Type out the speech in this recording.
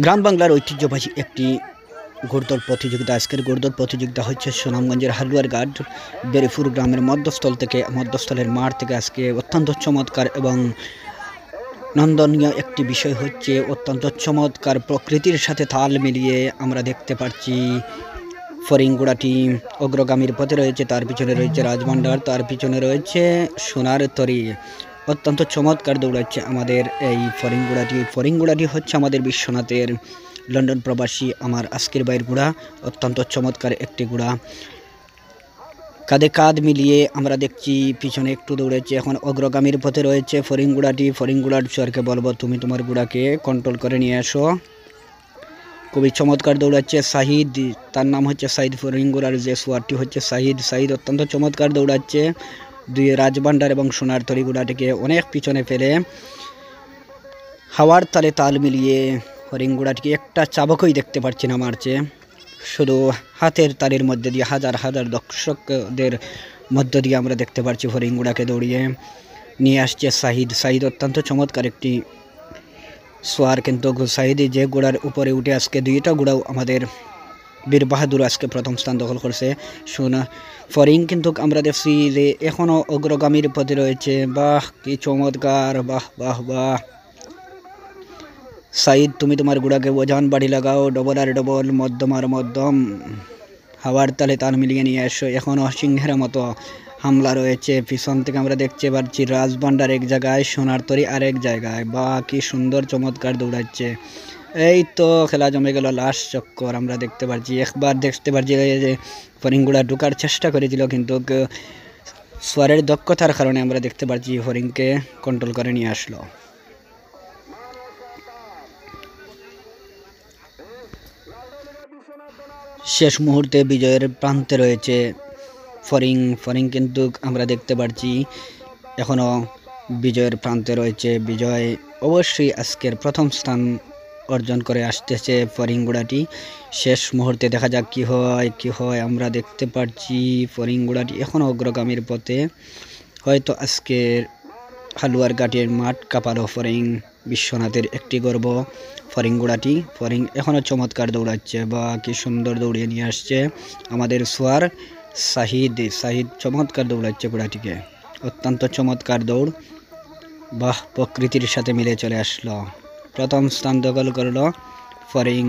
গ্রাম বাংলার ঐতিহ্যবাহী একটি ঘোড়দৌড় প্রতিযোগিতা। আজকের ঘোড়দৌড় প্রতিযোগিতা হচ্ছে সুনামগঞ্জের হালুয়ারঘাট বেরিপুর গ্রামের মধ্যস্থলের মাঠ থেকে। আজকে অত্যন্ত চমৎকার এবং নন্দনীয় একটি বিষয় হচ্ছে, অত্যন্ত চমৎকার প্রকৃতির সাথে তাল মিলিয়ে আমরা দেখতে পাচ্ছি ফরিংগুড়াটি অগ্রগামীর পথে রয়েছে। তার পিছনে রয়েছে রাজভান্ডার, তার পিছনে রয়েছে সোনার তরী। অত্যন্ত চমৎকার দৌড়াচ্ছে আমাদের এই ফরিংগুড়াটি হচ্ছে আমাদের বিশ্বনাথের লন্ডন প্রবাসী আমার আজকের বাইর ঘোড়া। অত্যন্ত চমৎকার একটি ঘোড়া, কাঁধে কাঁধ মিলিয়ে আমরা দেখছি পিছনে একটু দৌড়েছে। এখন অগ্রগামীর পথে রয়েছে ফরিংগুড়ার চরকে বলবো, তুমি তোমার ঘোড়াকে কন্ট্রোল করে নিয়ে আসো। খুবই চমৎকার দৌড়াচ্ছে সাহিদ, তার নাম হচ্ছে সাহিদ। ফরিংগুড়ার যে সোয়ারটি হচ্ছে সাহিদ অত্যন্ত চমৎকার দৌড়াচ্ছে। দুই রাজভান্ডার এবং সোনার তরী ঘোড়াটিকে অনেক পিছনে ফেলে হাওয়ার তালে তাল মিলিয়ে ফরিংগুড়াটিকে একটা চাবকই দেখতে পাচ্ছি না মারছে। শুধু হাতের তালির মধ্যে দিয়ে হাজার হাজার দর্শকদের মধ্য দিয়ে আমরা দেখতে পাচ্ছি ফরিংগুড়াকে দৌড়িয়ে নিয়ে আসছে সাহিদ। অত্যন্ত চমৎকার একটি সোয়ার, কিন্তু সাহিদ যে ঘোড়ার উপরে উঠে আজকে দুইটা ঘোড়াও আমাদের বীর বাহাদুর আজকে প্রথম স্থান দখল করছে। ফরিং কিন্তু আমরা দেখছি যে এখনও অগ্রগামীর পথে রয়েছে। বাহ কি চমৎকার, বাহ বাহ বাহ। সাইদ, তুমি তোমার ঘোড়াকে ওজান বাড়ি লাগাও, ডবল আর ডবল, মধ্যম আর মধ্যম, হাওয়ার তালে তাল মিলিয়ে নিয়ে এসো। এখনও সিংহের মতো হামলা রয়েছে। পিছন থেকে আমরা দেখতে পাচ্ছি রাজভান্ডার এক জায়গায়, সোনার তরী আরেক জায়গায়। বা কি সুন্দর চমৎকার দৌড়াচ্ছে। এই তো খেলা জমে গেল, লাস্ট চক্কর আমরা দেখতে পাচ্ছি। একবার দেখতে পাচ্ছি যে ফরিংগুড়া ঢুকার চেষ্টা করেছিল, কিন্তু সোয়ারের দক্ষতার কারণে আমরা দেখতে পাচ্ছি ফরিংকে কন্ট্রোল করে নিয়ে আসলো। শেষ মুহূর্তে বিজয়ের প্রান্তে রয়েছে ফরিং কিন্তু আমরা দেখতে পাচ্ছি এখনও বিজয়ের প্রান্তে রয়েছে। বিজয় অবশ্যই আজকের প্রথম স্থান অর্জন করে আসতেছে ফরিংগুড়াটি। শেষ মুহূর্তে দেখা যাক কি হয়। আমরা দেখতে পাচ্ছি ফরিংগুড়াটি এখনও অগ্রগামীর পথে। হয়তো আজকের হালুয়ারঘাটের মাঠ কাঁপালো ফরিং বিশ্বনাথের একটি গর্ব ফরিংগুড়াটি। ফরিং এখনও চমৎকার দৌড়াচ্ছে, বা কি সুন্দর দৌড়িয়ে নিয়ে আসছে আমাদের সোয়ার সাহিদ চমৎকার দৌড়াচ্ছে ঘোড়াটিকে। অত্যন্ত চমৎকার দৌড়, বাহ প্রকৃতির সাথে মিলে চলে আসলো। প্রথম স্থান দখল করলো ফরিং।